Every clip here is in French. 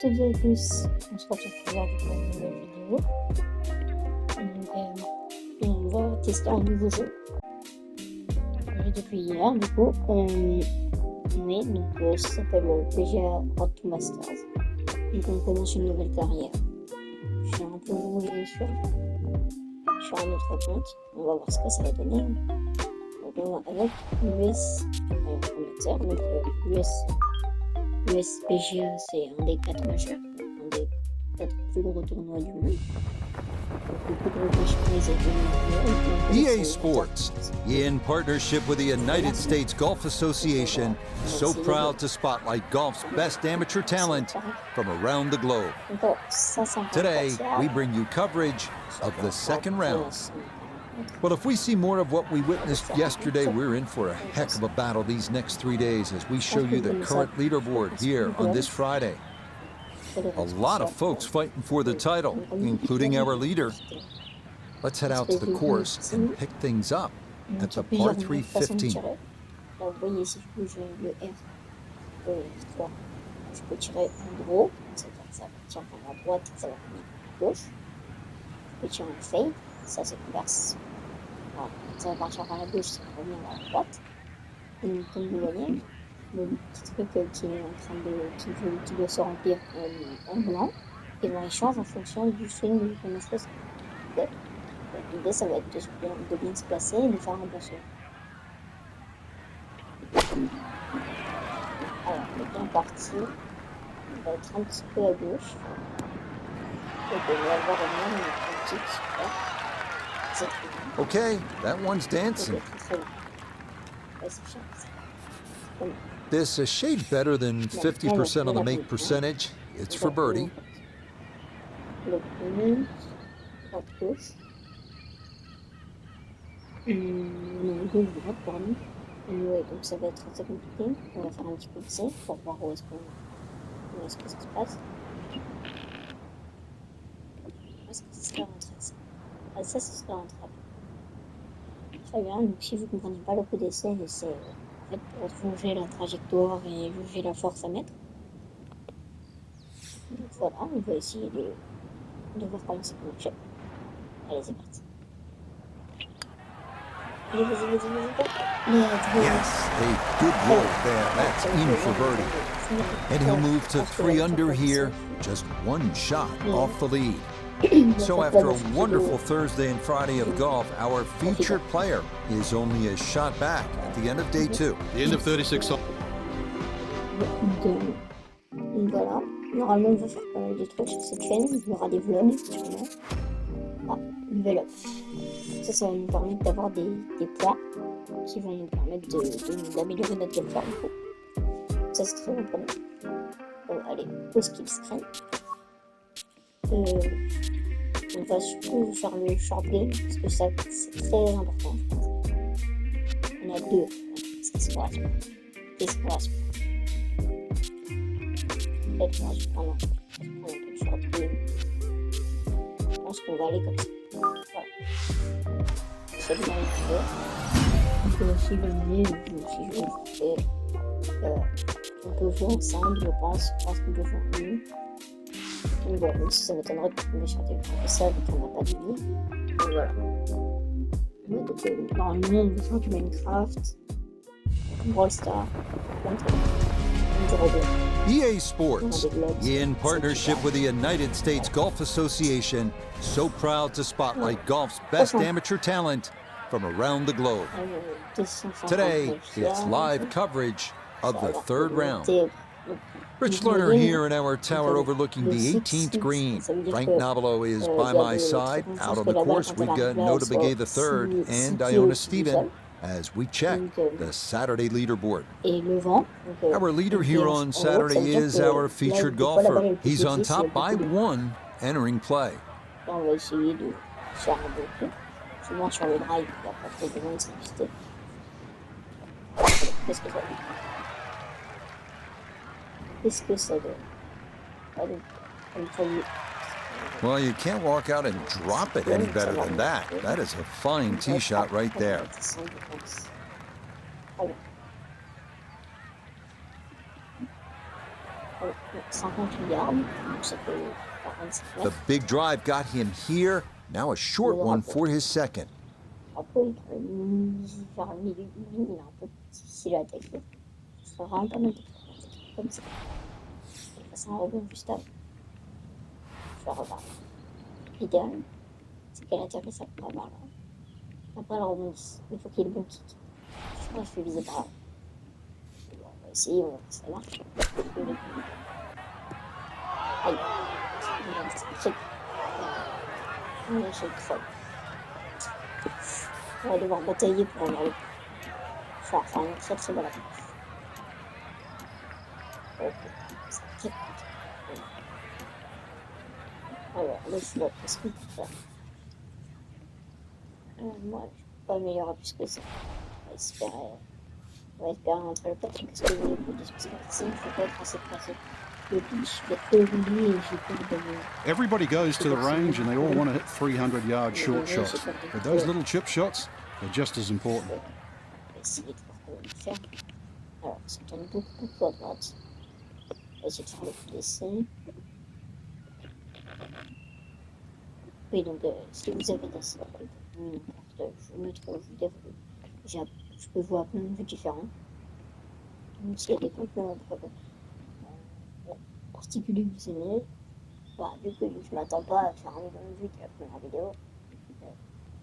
Salut à tous, on se retrouve aujourd'hui pour une nouvelle vidéo. On va tester un nouveau jeu. Depuis hier, du coup, ça s'appelle PGA TOUR Masters. Donc on commence une nouvelle carrière. Je suis un peu rouillé sur un autre compte. On va voir ce que ça va donner. Donc on va avec US amateur, donc US PGA, c'est un des 4 majeurs, un des 4 plus gros tournois du monde. EA Sports, in partnership with the United States Golf Association, so proud to spotlight golf's best amateur talent from around the globe. Today, we bring you coverage of the second round. Well, if we see more of what we witnessed yesterday, we're in for a heck of a battle these next 3 days as we show you the current leaderboard here on this Friday. A lot of folks fighting for the title, including our leader. Let's head out to the course and pick things up at the par 3 15. Là, vous voyez ici, je bouge le R, le R3. Je peux tirer en gros, ça va partir par la droite, ça va venir à gauche. Je peux tirer en fade, ça c'est inverse. Voilà, ça va partir par la gauche, ça va revenir vers la droite. Et donc, comme vous voyez, le petit truc qui est en train de, qui doit se remplir en blanc, et ben il change en fonction du swing qu'on a choisi. Okay. L'idée, ça va être de bien se placer et de faire un bon swing. Alors, on est bien parti. On va être un petit peu à gauche. Et on va avoir une petite super. C'est très bien. Okay, that one's dancing. Très bien. Ouais, c'est chiant. This a shade better than 50% on the make percentage. It's for birdie. Le premier, droite gauche. Non, gauche droite, pardon. Ouais, donc ça va être assez compliqué. On va faire un petit peu de safe pour voir où est-ce que ça se passe. Où est-ce que ça serait rentré ça? Ah, ça serait rentrable. Très bien, donc si vous ne comprenez pas le coup d'essai, c'est en fait pour jauger la trajectoire et jauger la force à mettre. Donc voilà, on va essayer de voir comment ça peut marcher. Allez, c'est parti. Allez, vas-y. Yes, a good roll there. That's in for birdie. And he'll move to 3 under here, just one shot off the lead. So after a wonderful Thursday and Friday of golf, our featured player is only a shot back at the end of day 2. The end of 36. Donc voilà, normalement on va faire pas mal de trucs sur cette chaîne, il y aura des vlogs sûrement. Ah, nouvelle up. Ça va nous permettre d'avoir des points qui vont nous permettre d'améliorer notre gameplay du coup. Ça c'est très bon pour nous. Bon, allez, au skip screen. On va surtout faire le short game parce que ça c'est très important je pense. On a 2, ce qui se correspond. Peut-être qu'on va se prendre un peu de short game. Je pense qu'on va aller comme ça. Voilà. C'est bien fait. On peut aussi gagner, on peut jouer ensemble, je pense qu'on peut jouer en ligne. Donc bon, même si ça m'étonnerait de tomber sur des gens comme ça, vu qu'on n'a pas de vie. Donc voilà. Ouais, donc normalement, on veut faire du Minecraft, Brawl Stars, plein de trucs. EA Sports, in partnership with the United States Golf Association, so proud to spotlight golf's best amateur talent from around the globe. Today, it's live coverage of the 3rd round. Rich Lerner here in our tower overlooking the 18th green. Frank Novello is by my side. Out on the course, we've got Nota Begay III and Iona Stephen as we check the Saturday leaderboard. Our leader here on Saturday is our featured golfer. He's on top by 1 entering play. On va essayer de faire un bon coup. Souvent sur le drive, il n'y a pas trop besoin de s'inviter. Qu'est-ce que ça donne? Well, you can't walk out and drop it any better than that. That is a fine tee shot right there. 58 yards, donc ça fait 45 The mètres. big drive got him here. Now a short one for his second. Après, vers le milieu, il est un peu difficile à attaquer. Il faut vraiment pas mal de faire comme ça. Il passe un rebond juste avant. Je vais regarder. L'idéal, c'est qu'elle atterrisse après par là. Après, elle rebondisse. Il faut qu'il y ait le bon kick. Je crois que je vais viser par là. Bon, on va essayer, on va voir si ça marche. Aïe. Shake. On va shake folle. On va devoir batailler pour avoir le. Je vais faire une très très bonne attaque. Ok. C'est très compliqué. Alors, le flop, qu'est-ce qu'on peut faire? Moi, je peux pas améliorer plus que ça. On va espérer rentrer le patron. Qu'est-ce que vous voulez que je dise? Parce que sinon, il faut pas être assez pressé. Le pitch, il y a que lui et j'ai peur de. Everybody goes to the range and they all want to hit 300-yard short shots. But those little chip shots are just as important. On va essayer de voir comment le faire. Alors, ça tourne beaucoup à droite. On va essayer de faire le coup d'essai. Oui, donc, si vous avez des slots, n'importe, je me trouve, je peux voir plein de vues différentes. Donc, s'il y a des contenus particuliers que vous aimez, bah, vu que je m'attends pas à faire un million de vues de la première vidéo,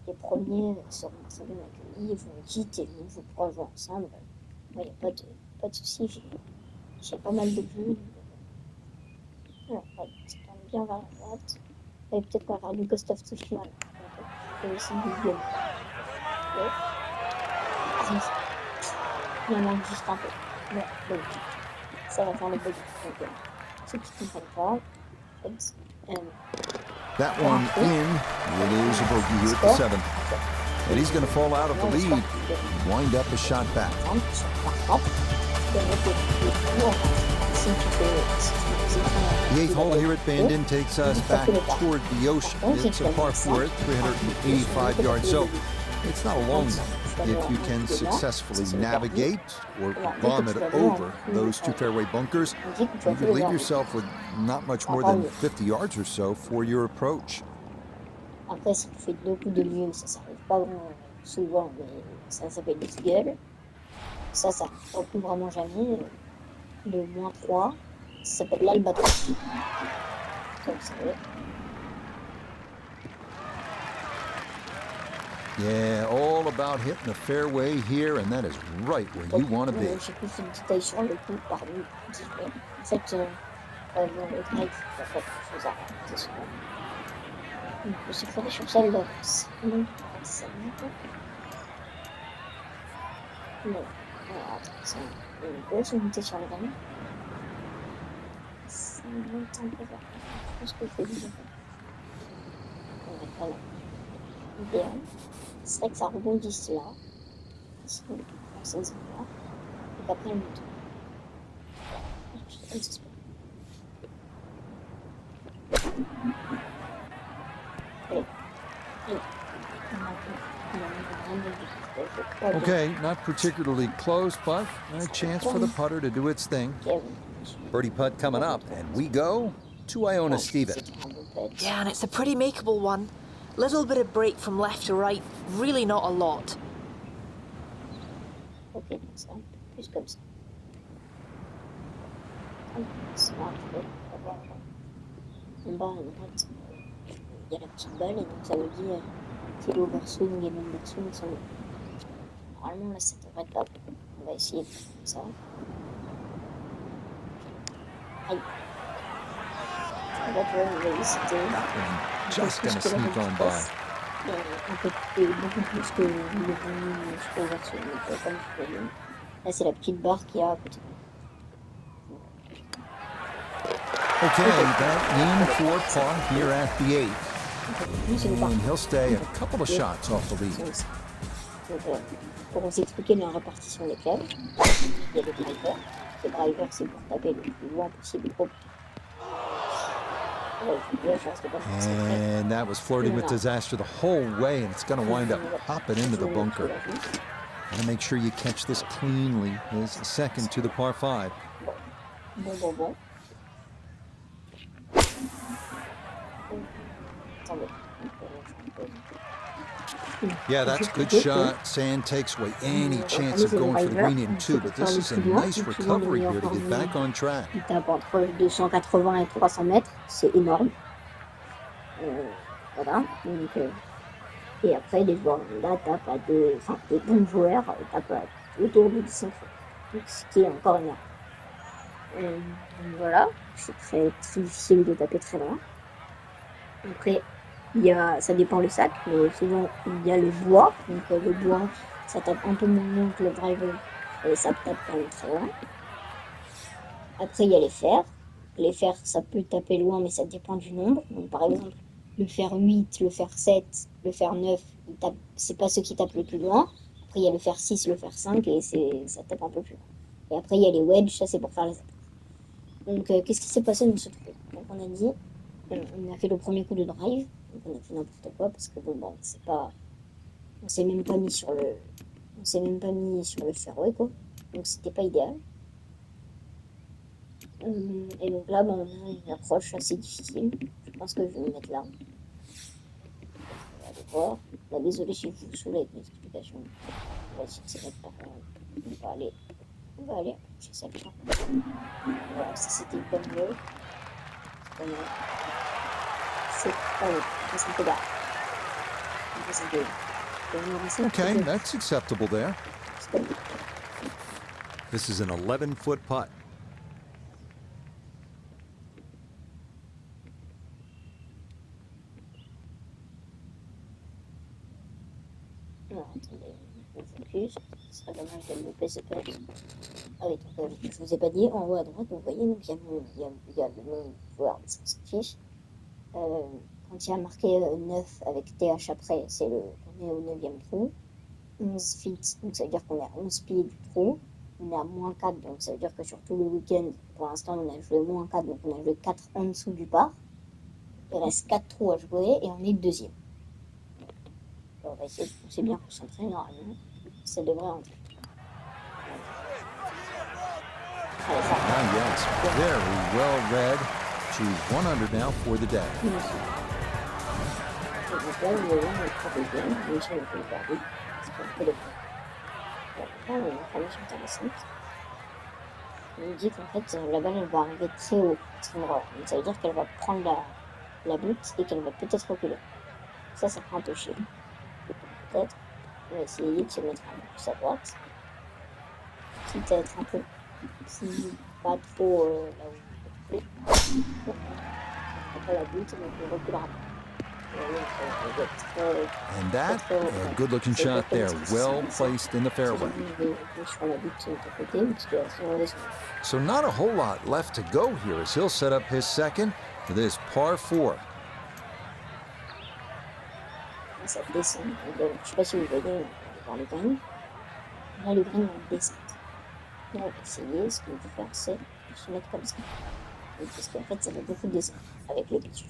les premiers seront très bien accueillis, vous me dites et vous pourrez jouer ensemble. Il n'y a pas de souci, j'ai pas mal de vues. Alors, voilà, ça tourne bien vers la droite. Et peut-être pas faire du Ghost of Tsushima. Et aussi du Guillaume. Il y en a juste un peu. Mais bon, ça va faire le bug. Donc, ceux qui ne comprennent pas, That one in. It is a bogey here at the 7th. And he's going to fall out of the lead and wind up a shot back. The 8th hole here at Bandon takes us back toward the ocean. It's a par 4 at 385 yards, so it's not a long one. If you can successfully navigate or vomit over those two fairway bunkers, you could leave yourself with not much more than 50 yards or so for your approach. Après, si tu fais beaucoup de mieux, ça n'arrive pas souvent, mais ça s'appelle des gueules. Ça n'arrive pas vraiment jamais. Le -3, ça s'appelle l'albatros. Comme ça. Yeah, all about hitting the fairway here, and that is right where you want to be. J'ai plus de détails sur le coup, pardon. En fait, le drive, il n'y a pas grand-chose à raconter sur le. Je suis fondé sur celle-là. Non, ça non. Alors, attends, une grosse unité sur le dernier. Ça monte un peu vers. Je pense que je vais déjà faire. On va pas là. Idéal. C'est vrai que ça rebondisse là. Ici, on prend 16 là. Et après, on monte. Je sais pas. Allez. Okay, not particularly close, but a chance for the putter to do its thing. Birdie putt coming up, and we go to Iona Steven. Yeah, and it's a pretty makeable one. Little bit of break from left to right, really not a lot. Ok, donc c'est un peu plus comme ça. C'est marqué. En bas à droite, il y a la petite balle, et donc ça veut dire qu'il est overswing et non-backswing sont là. Normalement, là, ça devrait être pas. On va essayer de faire comme ça. Aïe. On va hésiter. Just gonna sneak on by. Un peu beaucoup plus que le bon overswing. Comme je l'ai dit. Là, c'est la petite barre qu'il y a à côté. Okay, that in for par here at the 8th. And he'll stay a couple of shots off the lead. Donc, pour vous expliquer la répartition des clubs, il y a le driver. Le driver, c'est pour taper le plus loin possible. And that was flirting with disaster the whole way, and it's going to wind up hopping into the bunker. Want to make sure you catch this cleanly. Is second to the par 5. Bon. Attendez. Yeah, that's a good shot. Sand takes away any chance of going for the green in two, but this is a nice recovery here to get back on track. Il tape entre 280 et 300 mètres, c'est énorme. Voilà, donc, et après, les joueurs là tapent à des bons joueurs tapent autour de 5 fois, donc, ce qui est encore énorme. Donc voilà, c'est très, très difficile de taper très loin. Après, ça dépend le sac, mais souvent il y a le bois. Donc le bois, ça tape un peu moins que le driver et ça tape quand même très loin. Après, il y a les fers. Les fers, ça peut taper loin, mais ça dépend du nombre. Donc par exemple, le fer 8, le fer 7, le fer 9, c'est pas ceux qui tapent le plus loin. Après, il y a le fer 6, le fer 5, et ça tape un peu plus loin. Et après, il y a les wedges, ça c'est pour faire les approches. Donc, qu'est-ce qui s'est passé dans ce trou? Donc, on a dit, on a fait le premier coup de drive, donc on a fait n'importe quoi parce que bon, c'est pas, on s'est même pas mis sur le fairway quoi, donc c'était pas idéal. Et donc là, on a une approche assez difficile. Je pense que je vais me mettre là. On va aller voir. Là, désolé si je vous saoule avec mes explications. On va essayer de se mettre par là. On va aller chez ça. Voilà, ça c'était pas mieux. C'est pas mal. C'est un peu bas. Okay, that's acceptable there. This is an 11-foot putt. Non, attendez, je focus. Ce serait dommage de louper ce putt. Ah oui, donc je vous ai pas dit, en haut à droite, vous voyez, donc il y a le nom du joueur, mais ça s'en fiche. Quand il y a marqué 9 avec TH après, on est au 9e trou. 11 feet, donc ça veut dire qu'on est à 11 pieds du trou. On est à moins 4, donc ça veut dire que sur tout le week-end, pour l'instant, on a joué moins 4, donc on a joué 4 en dessous du par. Il reste 4 trous à jouer et on est deuxième. Alors, on va essayer de s'est bien concentré normalement. Ça devrait entrer. Allez, ça va. Ah, yes, very well read. Choose 100 now for the day. Merci. Donc là, on est là, on est très deuxième. Bien sûr, on peut le garder. C'est pas un peu de temps. Là, on a une information intéressante. On nous dit qu'en fait, la balle, elle va arriver très haut à cet endroit. Donc ça veut dire qu'elle va prendre la butte et qu'elle va peut-être reculer. Ça fera un peu chier. Peut-être. On va essayer de se mettre un peu plus à droite. Quitte à être un peu plus, pas trop là où on peut couper. Après la butte, donc on reculera pas. And that, a good-looking shot there, well placed in the fairway. So not a whole lot left to go here as he'll set up his second for this par 4. Ça descend. Je ne sais pas si vous voyez, on va voir le green. Là, le green, on descend. Là, on va essayer. Ce qu'on peut faire, c'est se mettre comme ça. Parce qu'en fait, ça va beaucoup descendre avec les dessus.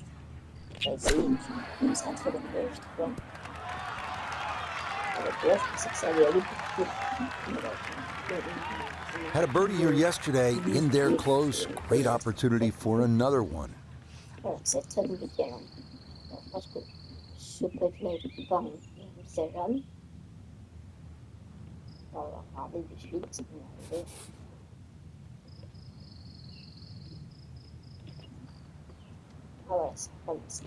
On va essayer comme ça, très bonne gauche, tu vois. Avec l'autre, je pensais que ça allait aller plus vite. Had a birdie here yesterday, in there close. Great opportunity for another one. Voilà, c'est très compliqué. Hein. Je pense que ce putt-là est pas envisageable. On va regarder de suite. On va ah voilà, c'est pas bon ça.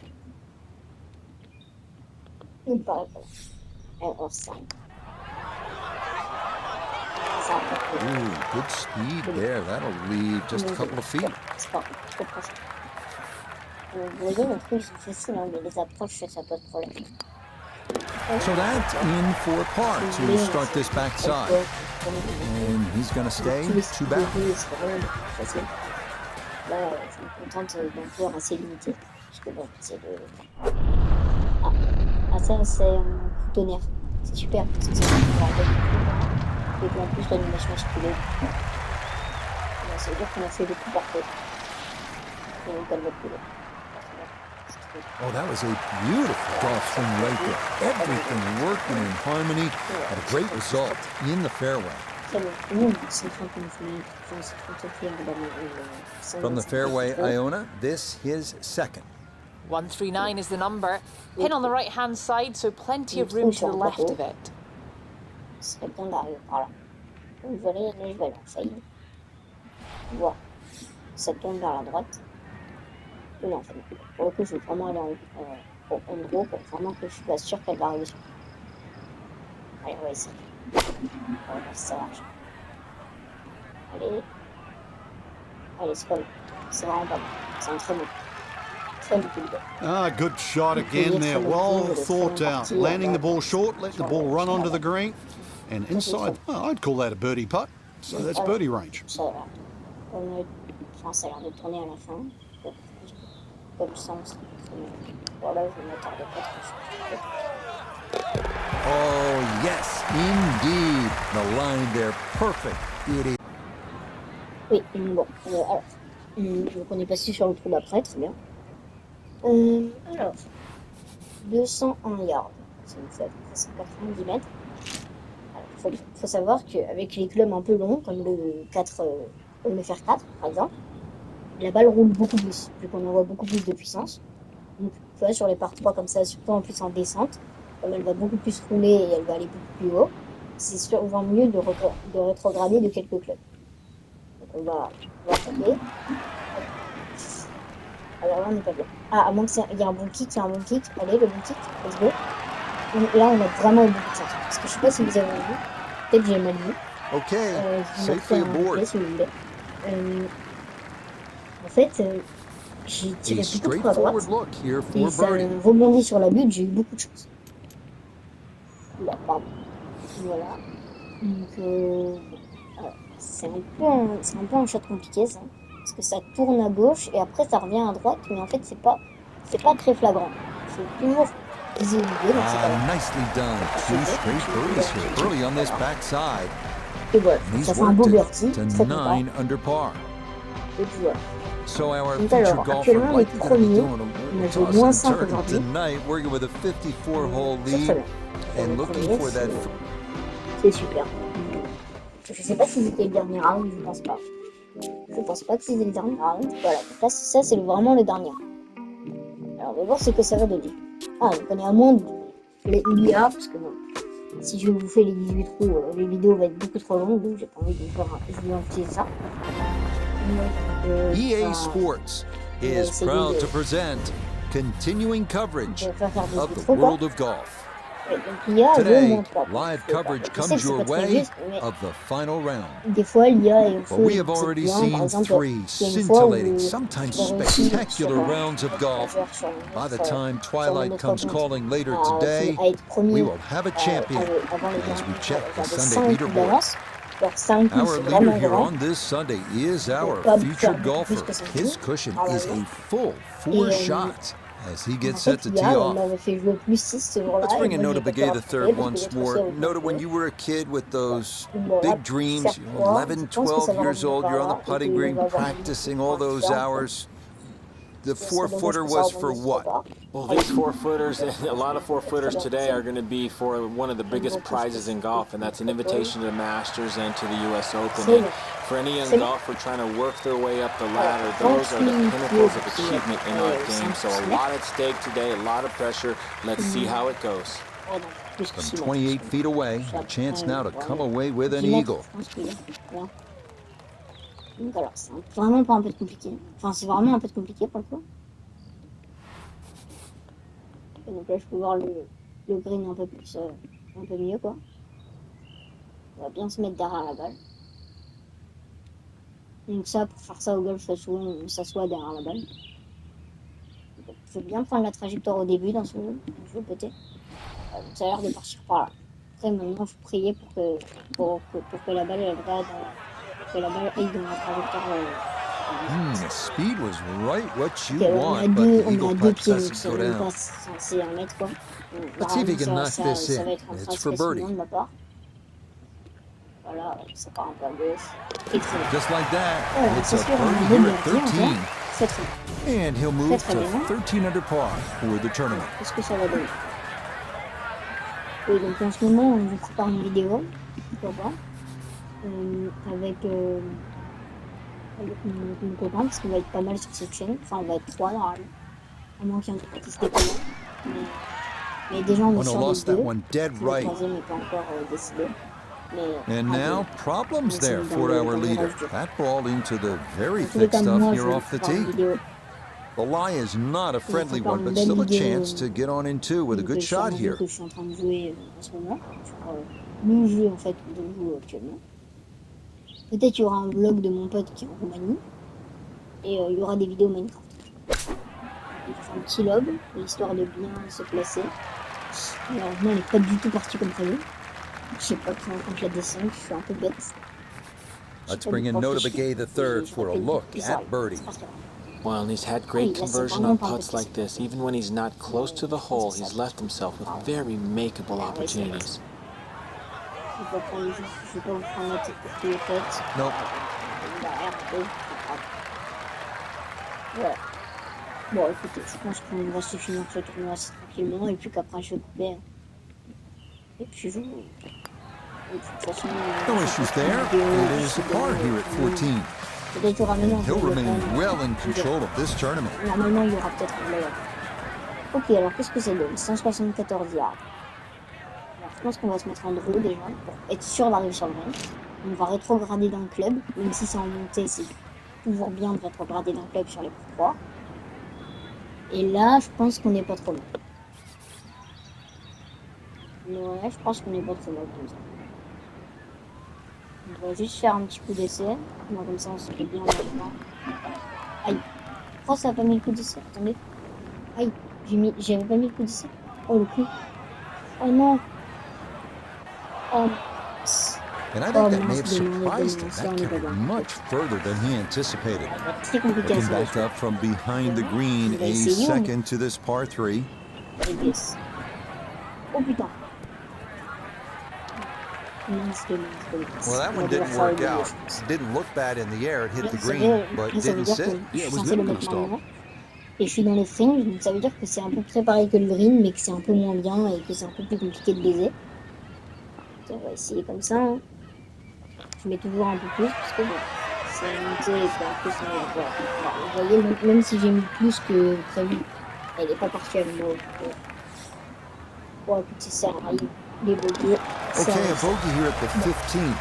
Il me paraît pas là. Alors ça. Ooh, good speed there. That'll leave just a couple of feet. C'est pas trop proche. Vous voyez, le truc, c'est facile, hein, mais les approches, ça pose problème. So that's in for par to start this backside. And he's going to stay two back. C'est vraiment facile. Là, je me contente d'un joueur assez limité. Parce que bon, c'est le... Ah, ça, c'est un coup tonnerre. C'est super, parce que ça va pouvoir faire du coup. Et puis en plus, l'animation stylée. Ça veut dire qu'on a fait le coup parfait. Et on gagne le coup. Oh, that was a beautiful golf swing right there. Everything working in harmony and a great result in the fairway. From the fairway, Iona, this his second. 139 is the number. Pin on the right-hand side, so plenty of room to the left of it. Ce serait bien d'arriver par là. Donc je vais aller en fail. Voilà. Ça tourne vers la droite. Non, en fait, pour le coup, je vais vraiment aller en draw pour vraiment que je suis pas sûre qu'elle va arriver sur. Allez, on va essayer. On va voir si ça marche. Allez. Allez, c'est pas bon. C'est vraiment pas bon. C'est un très bon. Ah, good shot again there. Well thought out. Landing the ball short, let the ball run onto the green. And inside, I'd call that a birdie putt. So that's birdie range. Ça a l'air de tourner à la fin. Comme sens. Voilà, je ne m'attendais pas trop. Oh, yes, indeed. The line there, perfect. It is. Oui, bon. Alors, donc on est passé sur le trou d'après, très bien. Alors, 201 yards. Ça nous fait à peu près 190 mètres. Alors, faut savoir qu'avec les clubs un peu longs, comme le FR4 par exemple, la balle roule beaucoup plus, vu qu'on envoie beaucoup plus de puissance. Donc, tu vois, sur les par 3 comme ça, surtout en plus en descente, comme elle va beaucoup plus rouler et elle va aller beaucoup plus haut, c'est souvent mieux de rétrograder de quelques clubs. Donc, on va taper. Alors là, on n'est pas bien. Ah, à moins qu'il y ait un bon kick, Allez, le bon kick, let's go. Là, on a vraiment eu beaucoup de chance. Parce que je sais pas si vous avez vu, peut-être j'ai mal vu. OK, Je vous safely montrerai aboard. si vous voulez. En fait, j'ai tiré A beaucoup trop à droite. straightforward look here Et for ça birdie. rebondit sur la butte, j'ai eu beaucoup de chance. Là, pardon. Voilà. Donc, c'est un peu un shot compliqué, ça. Parce que ça tourne à gauche et après ça revient à droite, mais en fait, c'est pas très flagrant. C'est toujours easy l'idée, donc c'est pas grave. Nicely done. Two straight birdies here early on this backside. Et voilà, And ça he's fait un beau worked birdie, it to très content. 9 under par. Et puis voilà. So our Donc featured alors, golfer actuellement, on est likely going to be premier. doing On a a joué toss moins and 5 turn aujourd'hui. tonight, working with a 54-hole C'est très lead bien. On and est looking premier, for that. c'est super. Je sais pas si c'était le dernier round, je pense pas. Je pense pas que c'était le dernier round. Voilà, donc là, ça c'est vraiment le dernier. Alors, on va voir ce que ça va donner. Ah, donc on est à moins de l'IA, parce que bon, si je vous fais les 18 trous, les vidéos vont être beaucoup trop longues, donc j'ai pas envie de vous faire utiliser ça. EA Sports is proud to present continuing coverage of the world of golf. Today, live coverage comes your way of the final round. Des fois, l'IA est But we have already seen three scintillating, sometimes spectacular rounds of golf. By the time twilight comes calling later today, we will have a champion as we check the Sunday leaderboard. Our leader here on this Sunday is our featured golfer. His cushion is a full 4 shots as he gets set to tee off. Let's bring in Nota Begay the third once more. Nota, when you were a kid with those big dreams, 11, 12 years old, you're on the putting green practicing all those hours. The 4-footer was for what? Well, these 4-footers, a lot of 4-footers today are going to be for one of the biggest prizes in golf, and that's an invitation to the Masters and to the U.S. Open. And for any young golfer trying to work their way up the ladder, those are the pinnacles of achievement in our game. So a lot at stake today, a lot of pressure. Let's see how it goes. From 28 feet away, a chance now to come away with an eagle. Donc alors, c'est vraiment pas un peu compliqué. Enfin, c'est vraiment un peu compliqué pour le coup. Et donc là, je peux voir le green un peu plus, un peu mieux, quoi. On va bien se mettre derrière la balle. Donc ça, pour faire ça au golf, souvent, on s'assoit derrière la balle. Donc, je vais bien prendre la trajectoire au début dans ce jeu, peut-être. Donc ça a l'air de partir par là. Après, maintenant, il faut prier pour que la balle, elle va dans... que la balle aille dans la trajectoire. Speed was right what you Okay, want, but the eagle putt pieds, doesn't go donc down. c'est censé 1 mètre, quoi. Let's see if he can knock this Ça in. va être un It's trace for birdie. de ma part. Voilà, ça part un peu à gauche. Et très bien. Just like that, Ouais, it's c'est a sûr, on a birdie deux here birdie at encore. 13. C'est très bien. And he'll move Très to bien. 13 under par for the tournament. Qu'est-ce que ça va donner? Oui, donc en ce moment, je prépare une vidéo, pour voir, avec mon copain, parce qu'on va être pas mal sur cette chaîne. Enfin, on va être 3 normalement. À moins qu'il y en ait testé comment. Mais déjà, on est Oh no, sur les lost that deux. one dead Le right. troisième n'est pas encore décidé. Mais And now, problems on s'est there mis for our dans le leader. rage dur. That ball into the very Dans tous les thick cas, stuff moi, je here vais off the faire une tee. vidéo. The lie is not a Je vais friendly faire one, une but belle still a vidéo chance to get on in two with a good sur shot mon jeu here. que je suis en train de jouer en ce moment. Sur le jeu en fait dont je joue actuellement. Peut-être il y aura un vlog de mon pote qui est en Roumanie. Et il y aura des vidéos Minecraft. Il faut faire un petit log, histoire de bien se placer. Malheureusement, elle n'est pas du tout partie comme prévu. Je sais pas pris en compte la descente, je suis un peu bête. Let's bring in Notabegay the third for a look at birdie. Well, and he's had great conversion on putts like this. Even when he's not close to the hole, he's left himself with very makeable opportunities. Je vais pas vous prendre la tête pour tous les potes. Nope. Voilà. Bon, écoutez, je pense qu'on va se finir ce tournoi assez tranquillement et puis qu'après je vais couper. Et puis je... Et puis, de toute façon, No issues there. It is a par here at 14. peut-être qu'il y aura And maintenant he'll remain well in control of this tournament. Normalement, il y aura peut-être un layout. Ok, alors qu'est-ce que ça donne? 174 yards. Alors, je pense qu'on va se mettre en draw déjà pour être sûr d'arriver sur le green. On va rétrograder dans le club, même si c'est en montée, c'est toujours bien de rétrograder dans le club sur les coups 3. Et là, je pense qu'on n'est pas trop mal. Ouais, je pense qu'on n'est pas trop mal comme ça. On va juste faire un petit coup d'essai. Moi, comme ça, on se fait bien maintenant. Aïe. Oh, ça n'a pas mis le coup d'essai. Attendez. Aïe. J'avais pas mis le coup d'essai. Oh, le coup. Oh non. Oh. And I think that may have surprised him. That carried much further than he anticipated. Très compliqué à Looking sauver. back up from behind the green, a second to this par 3. Oh putain. Well, that one didn't work out. It didn't look bad in the air. It hit the green, but didn't sit. Yeah, it was never going to stop. Et je suis dans le fringe, donc ça veut dire que c'est un peu plus pareil que le green, mais que c'est un peu moins bien et que c'est un peu plus compliqué de baiser. On va essayer comme ça. Hein. Je mets toujours un peu plus, parce que bon, c'est monté et puis en plus, voilà. Vous voyez, même si j'ai mis plus que prévu, elle n'est pas partie avec moi. Bon, écoutez, ça arrive. Les bogeys. Okay, a bogey here at the 15th.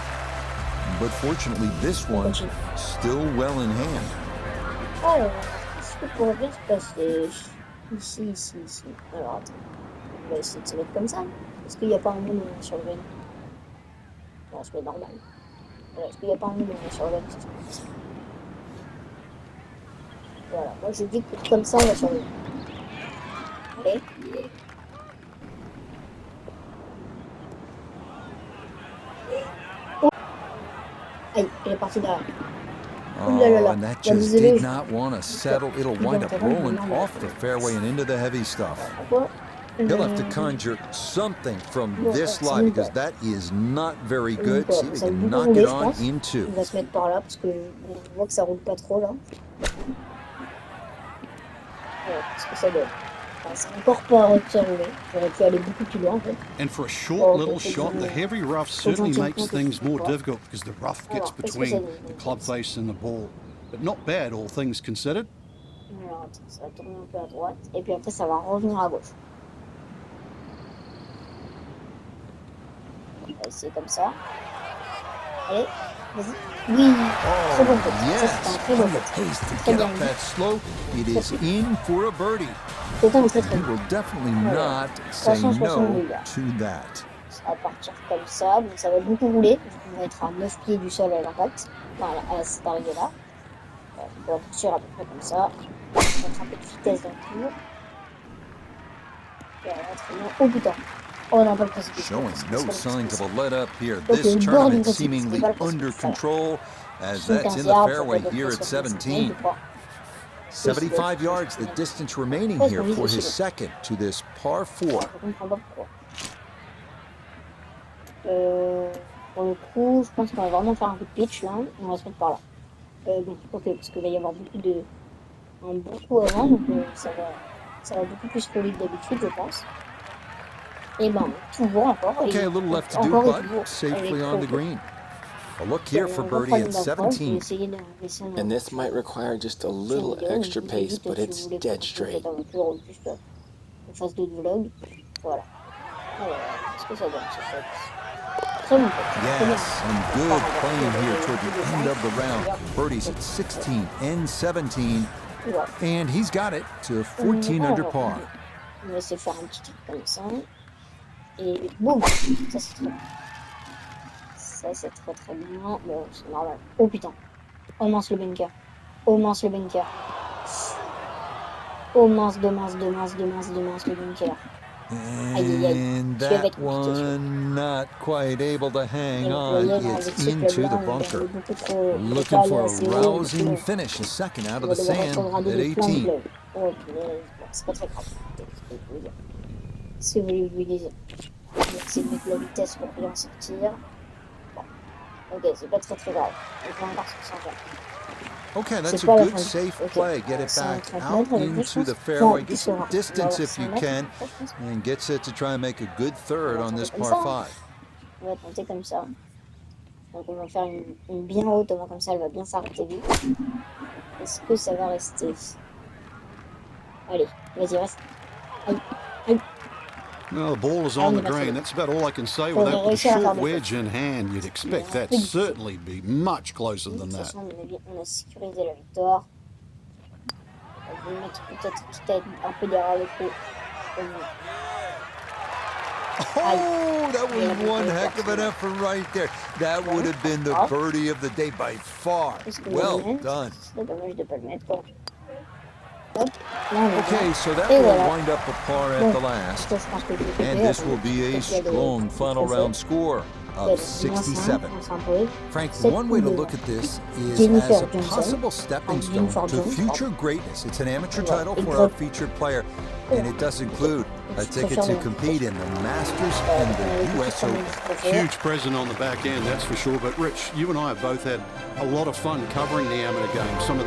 But fortunately, this one still well in hand. Alors, qu'est-ce que pourrait bien se passer ici. Alors, attends. On va essayer de se mettre comme ça. Est-ce qu'il n'y a pas un moulin sur le green? Non, on se met normal. Voilà, est-ce qu'il n'y a pas un moulin sur le green? Voilà, moi je dis que comme ça, on va sur le green. Allez. Aïe, il est parti derrière. Oh, and that just did not want to settle. It'll wind up rolling off the fairway and into the heavy stuff. He'll have to conjure something from this lie because that is not very good. See if he can knock it on in two. On va se mettre par là parce que on voit que ça roule pas trop là. Voilà, ce que ça donne. Enfin, c'est encore pas retiré. J'aurais pu aller beaucoup plus loin en fait. And for a short little shot, the heavy rough certainly makes things more difficult because the rough gets between the club face and the ball. But not bad, all things considered. Alors, attends, ça va tourner un peu à droite et puis après ça va revenir à gauche. On va essayer comme ça. Allez, vas-y. Oui, très bon coup. Ça, c'est un très bon coup. Très bien. That slope, it is in for a birdie. C'est un très très He bon. will definitely not say no to that. Ça va partir comme ça, donc ça va beaucoup rouler. On va être à 9 pieds du sol à l'impact. Voilà, à cette arrivée-là. On va partir à peu près comme ça. On va mettre un peu de vitesse dans le tour. Voilà, très bien. Oh putain. Oh non, pas le précipice. Showing no signs of a let up here. This tournament seemingly under control as that's in the fairway here at 17. 75 yards, the distance remaining here for his second to this par 4. Je comprends pas pourquoi. Pour le coup, je pense qu'on va vraiment faire un coup de pitch là. On va se mettre par là. Bon, ok, parce qu'il va y avoir un bon coup avant, donc ça va beaucoup plus rouler que d'habitude, je pense. Et ben, toujours encore. Okay, a little left to do, but safely on the green. A look here for birdie at 17. And this might require just a little extra pace, but it's dead straight. Phase 2 de vlog. Voilà. Qu'est-ce que ça donne ce shot? Très bon putt. Yes, and good playing here toward the end of the round. Birdies at 16 and 17. And he's got it to 14 under par. On va essayer de faire un petit truc comme ça. Et boum! Ça c'est très bien. Ça c'est très très bien. Bon, c'est normal. Oh putain. Oh mince le bunker. Oh mince le bunker. Oh mince, de mince, de mince, de mince, de mince le bunker. And that one not quite able to hang on. It's into the bunker. Looking for a rousing finish, a second out of the sand at 18. C'est pas très grave. Si vous voulez vous dise, c'est de mettre la vitesse pour bien sortir. Bon. Ok, c'est pas très très grave. On peut encore s'en sortir. Okay, that's a good, safe play. Get it back out into the fairway. Get some distance if you can, and get set to try and make a good third on this par 5. On va tenter comme ça. Donc on va faire une bien haute, comme ça elle va bien s'arrêter vite. Est-ce que ça va rester? Allez, vas-y, reste. Aïe, aïe. No, the ball is on the green. That's about all I can say without the short wedge in hand. You'd expect that certainly be much closer than that. On a sécurisé la victoire. On va mettre peut-être quitte à être un peu derrière le coup. Oh, that was one heck of an effort right there. That would have been the birdie of the day by far. Well done. C'est dommage de pas le mettre. Okay, so that will wind up a par at the last. And this will be a strong final round score of 67. Frank, one way to look at this is as a possible stepping stone to future greatness. It's an amateur title for our featured player, and it does include a ticket to compete in the Masters and the US Open. Huge present on the back end, that's for sure. But Rich, you and I have both had a lot of fun covering the amateur game. Some of